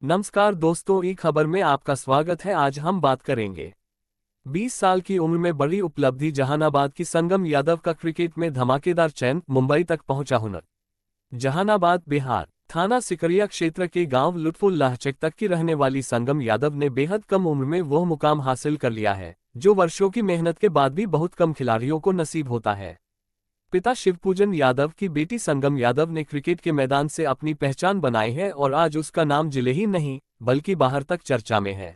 नमस्कार दोस्तों, ई खबर में आपका स्वागत है। आज हम बात करेंगे 20 साल की उम्र में बड़ी उपलब्धि जहानाबाद की संगम यादव का क्रिकेट में धमाकेदार चयन, मुंबई तक पहुंचा हुनर। जहानाबाद, बिहार, थाना सिकरिया क्षेत्र के गांव लुत्फुल्लाह तक की रहने वाली संगम यादव ने बेहद कम उम्र में वह मुकाम हासिल कर लिया है जो वर्षों की मेहनत के बाद भी बहुत कम खिलाड़ियों को नसीब होता है। पिता शिवपूजन यादव की बेटी संगम यादव ने क्रिकेट के मैदान से अपनी पहचान बनाई है और आज उसका नाम जिले ही नहीं बल्कि बाहर तक चर्चा में है।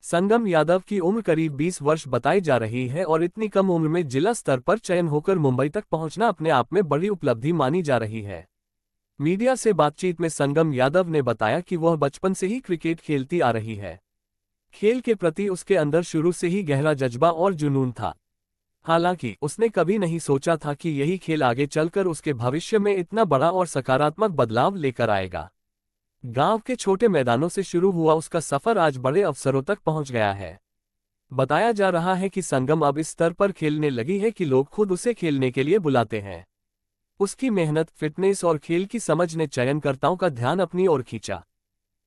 संगम यादव की उम्र करीब 20 वर्ष बताई जा रही है और इतनी कम उम्र में जिला स्तर पर चयन होकर मुंबई तक पहुंचना अपने आप में बड़ी उपलब्धि मानी जा रही है। मीडिया से बातचीत में संगम यादव ने बताया कि वह बचपन से ही क्रिकेट खेलती आ रही है। खेल के प्रति उसके अंदर शुरू से ही गहरा जज्बा और जुनून था। हालांकि उसने कभी नहीं सोचा था कि यही खेल आगे चलकर उसके भविष्य में इतना बड़ा और सकारात्मक बदलाव लेकर आएगा। गांव के छोटे मैदानों से शुरू हुआ उसका सफर आज बड़े अवसरों तक पहुंच गया है। बताया जा रहा है कि संगम अब इस स्तर पर खेलने लगी है कि लोग खुद उसे खेलने के लिए बुलाते हैं। उसकी मेहनत, फिटनेस और खेल की समझ ने चयनकर्ताओं का ध्यान अपनी ओर खींचा।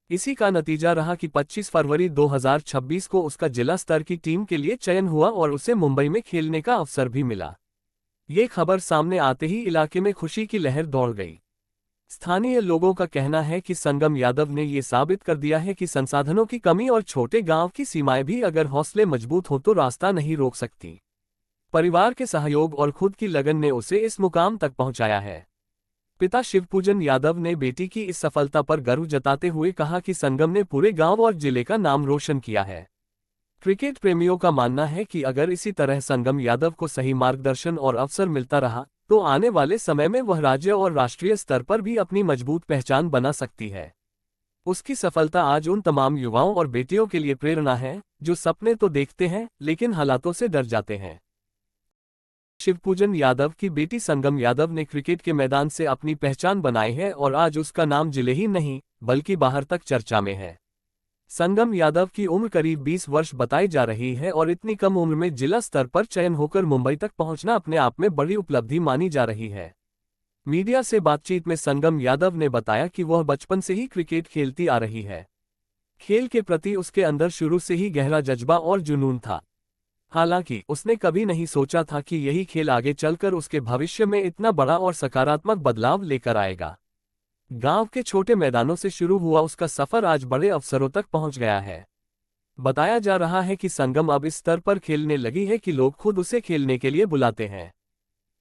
इसी का नतीजा रहा कि 25 फरवरी 2026 को उसका जिला स्तर की टीम के लिए चयन हुआ और उसे मुंबई में खेलने का अवसर भी मिला। ये खबर सामने आते ही इलाके में खुशी की लहर दौड़ गई। स्थानीय लोगों का कहना है कि संगम यादव ने ये साबित कर दिया है कि संसाधनों की कमी और छोटे गांव की सीमाएं भी अगर हौसले मजबूत हो तो रास्ता नहीं रोक सकती। परिवार के सहयोग और खुद की लगन ने उसे इस मुकाम तक पहुंचाया है। पिता शिवपूजन यादव ने बेटी की इस सफलता पर गर्व जताते हुए कहा कि संगम ने पूरे गांव और जिले का नाम रोशन किया है। क्रिकेट प्रेमियों का मानना है कि अगर इसी तरह संगम यादव को सही मार्गदर्शन और अवसर मिलता रहा तो आने वाले समय में वह राज्य और राष्ट्रीय स्तर पर भी अपनी मजबूत पहचान बना सकती है। उसकी सफलता आज उन तमाम युवाओं और बेटियों के लिए प्रेरणा है जो सपने तो देखते हैं लेकिन हालातों से डर जाते हैं। शिवपूजन यादव की बेटी संगम यादव ने क्रिकेट के मैदान से अपनी पहचान बनाई है और आज उसका नाम जिले ही नहीं बल्कि बाहर तक चर्चा में है। संगम यादव की उम्र करीब 20 वर्ष बताई जा रही है और इतनी कम उम्र में जिला स्तर पर चयन होकर मुंबई तक पहुंचना अपने आप में बड़ी उपलब्धि मानी जा रही है। मीडिया से बातचीत में संगम यादव ने बताया कि वह बचपन से ही क्रिकेट खेलती आ रही है। खेल के प्रति उसके अंदर शुरू से ही गहरा जज्बा और जुनून था। हालांकि उसने कभी नहीं सोचा था कि यही खेल आगे चलकर उसके भविष्य में इतना बड़ा और सकारात्मक बदलाव लेकर आएगा। गांव के छोटे मैदानों से शुरू हुआ उसका सफर आज बड़े अवसरों तक पहुंच गया है। बताया जा रहा है कि संगम अब इस स्तर पर खेलने लगी है कि लोग खुद उसे खेलने के लिए बुलाते हैं।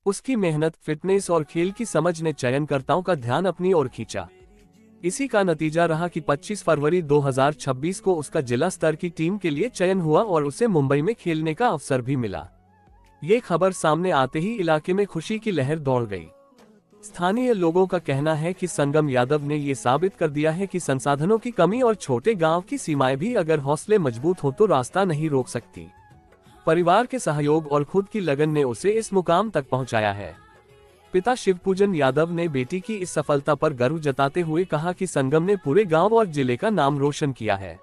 उसकी मेहनत, फिटनेस और खेल की समझ ने चयनकर्ताओं का ध्यान अपनी ओर खींचा। इसी का नतीजा रहा कि 25 फरवरी 2026 को उसका जिला स्तर की टीम के लिए चयन हुआ और उसे मुंबई में खेलने का अवसर भी मिला। ये खबर सामने आते ही इलाके में खुशी की लहर दौड़ गई। स्थानीय लोगों का कहना है कि संगम यादव ने ये साबित कर दिया है कि संसाधनों की कमी और छोटे गांव की सीमाएं भी अगर हौसले मजबूत हो तो रास्ता नहीं रोक सकती। परिवार के सहयोग और खुद की लगन ने उसे इस मुकाम तक पहुंचाया है। पिता शिवपूजन यादव ने बेटी की इस सफलता पर गर्व जताते हुए कहा कि संगम ने पूरे गांव और जिले का नाम रोशन किया है।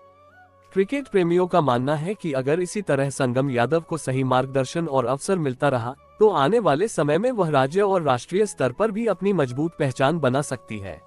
क्रिकेट प्रेमियों का मानना है कि अगर इसी तरह संगम यादव को सही मार्गदर्शन और अवसर मिलता रहा तो आने वाले समय में वह राज्य और राष्ट्रीय स्तर पर भी अपनी मजबूत पहचान बना सकती है।